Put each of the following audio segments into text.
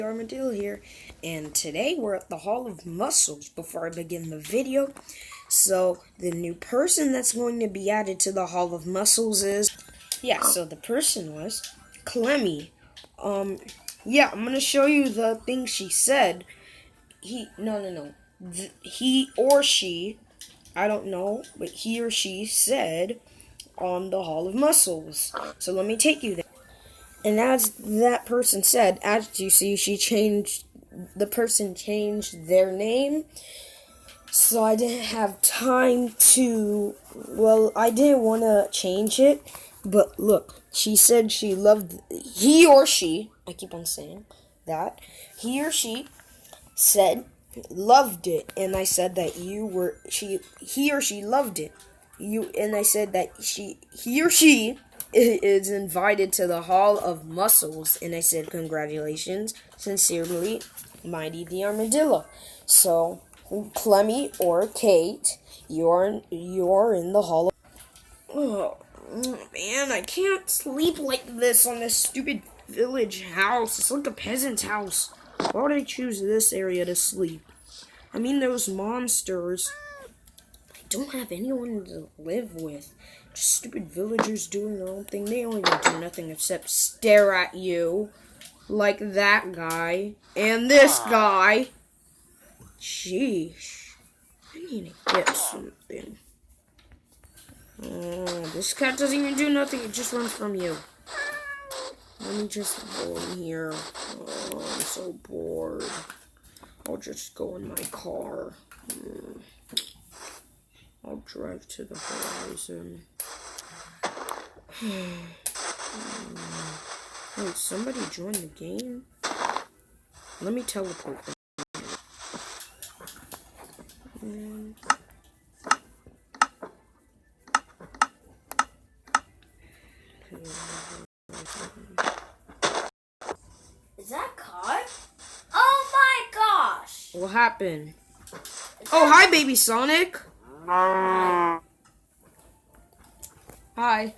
Armadillo here, and today we're at the Hall of Muscles. Before I begin the video, so the new person that's going to be added to the Hall of Muscles is, so the person was Clemmy. Yeah, I'm gonna show you the thing she said. He or she, I don't know, but he or she said on the Hall of Muscles. So let me take you there. And as that person said, as you see, the person changed their name. So I didn't have time to, I didn't want to change it. But look, she said she loved, he or she, I keep on saying that, he or she said loved it. And I said that he or she loved it. And I said that he or she is invited to the Hall of Muscles, and I said, congratulations, sincerely, Mighty the Armadillo. So, Clemmy or Kate, you're in the Hall of... Oh, man, I can't sleep like this on this stupid village house. It's like a peasant's house. Why would I choose this area to sleep? I mean, those monsters. I don't have anyone to live with. Just stupid villagers doing their own thing. They don't even do nothing except stare at you. Like that guy. And this guy. Sheesh. I need to get something. This cat doesn't even do nothing. It just runs from you. Let me just go in here. Oh, I'm so bored. I'll just go in my car. I'll drive to the horizon. Wait, somebody joined the game? Let me teleport them. Is that car? Oh my gosh! What happened? Oh, hi, baby Sonic. Hi.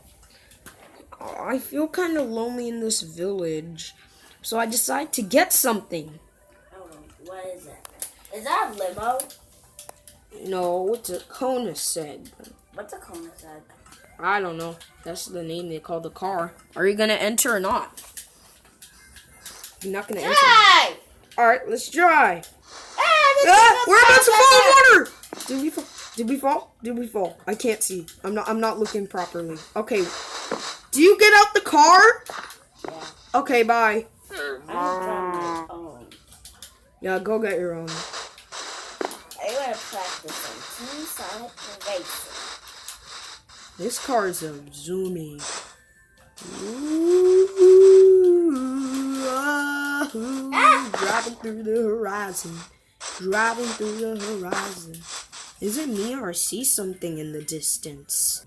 I feel kind of lonely in this village, so I decided to get something. Oh, what is it? Is that a limo? No, what's a Kona said? What's a Kona said? I don't know. That's the name they call the car. Are you gonna enter or not? You're not gonna enter. Hey! Alright, let's try. Hey, we're about to fall in water! Did we fall? Did we fall? Did we fall? I can't see. I'm not looking properly. Okay. Do you get out the car? Yeah. Okay, bye. I'm my own. Yeah, go get your own. I want to practice some Team Sonic racing. This car is a zooming. Driving through the horizon. Driving through the horizon. Is it me or I see something in the distance?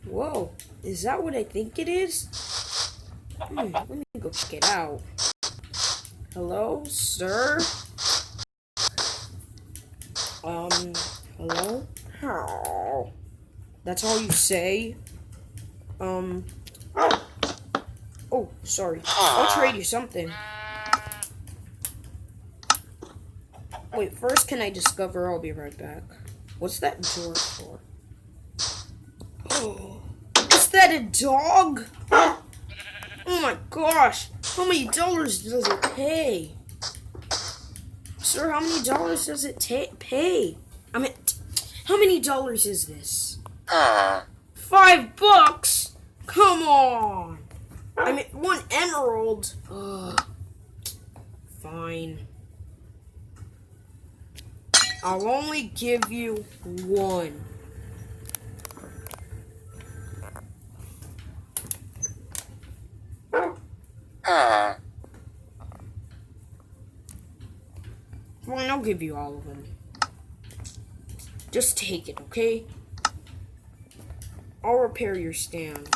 Whoa, is that what I think it is? Let me go check it out. Hello, sir? Hello? How? That's all you say? Oh, sorry. I'll trade you something. Wait, first can I discover? I'll be right back. What's that door for? Oh, is that a dog? Oh my gosh! How many dollars does it pay? Sir, how many dollars does it pay? I mean, how many dollars is this? $5? Come on! I mean, 1 emerald. Ugh. Fine. I'll only give you 1. Fine, I'll give you all of them. Just take it, okay? I'll repair your stand.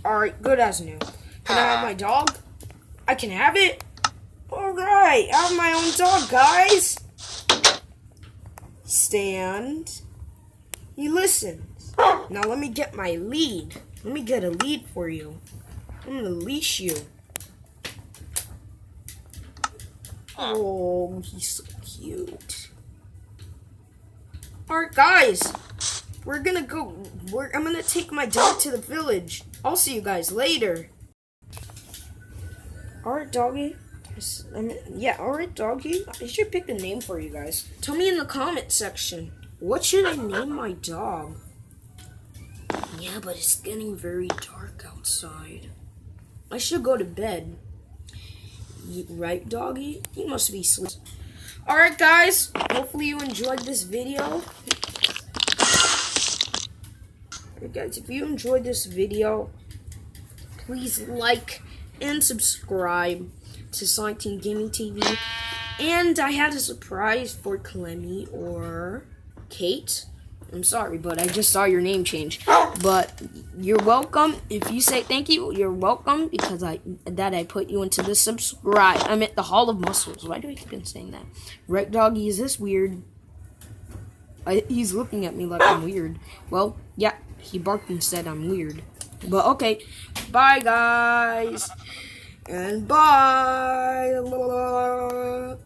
Alright, good as new. Can I have my dog? I can have it? Alright, I have my own dog, guys. Stand. He listens. Now let me get my lead. Let me get a lead for you. I'm gonna leash you. Oh, he's so cute. Alright, guys. We're gonna go. I'm gonna take my dog to the village. I'll see you guys later. Alright, doggy. Alright, doggy. I should pick a name for you guys. Tell me in the comment section. What should I name my dog? Yeah, but it's getting very dark outside. I should go to bed. Right, doggy? You must be sleeping. Alright, guys. Hopefully you enjoyed this video. Alright, guys, if you enjoyed this video, please like and subscribe to Sonic Team Gaming TV. And I had a surprise for Clemmy or Kate. I'm sorry, but I just saw your name change. But you're welcome. If you say thank you, you're welcome because I put you into the subscribe. I'm at the Hall of Muscles. Why do I keep on saying that? Right, doggy? Is this weird? He's looking at me like I'm weird. Well, yeah, he barked and said I'm weird. But okay, bye guys, and bye.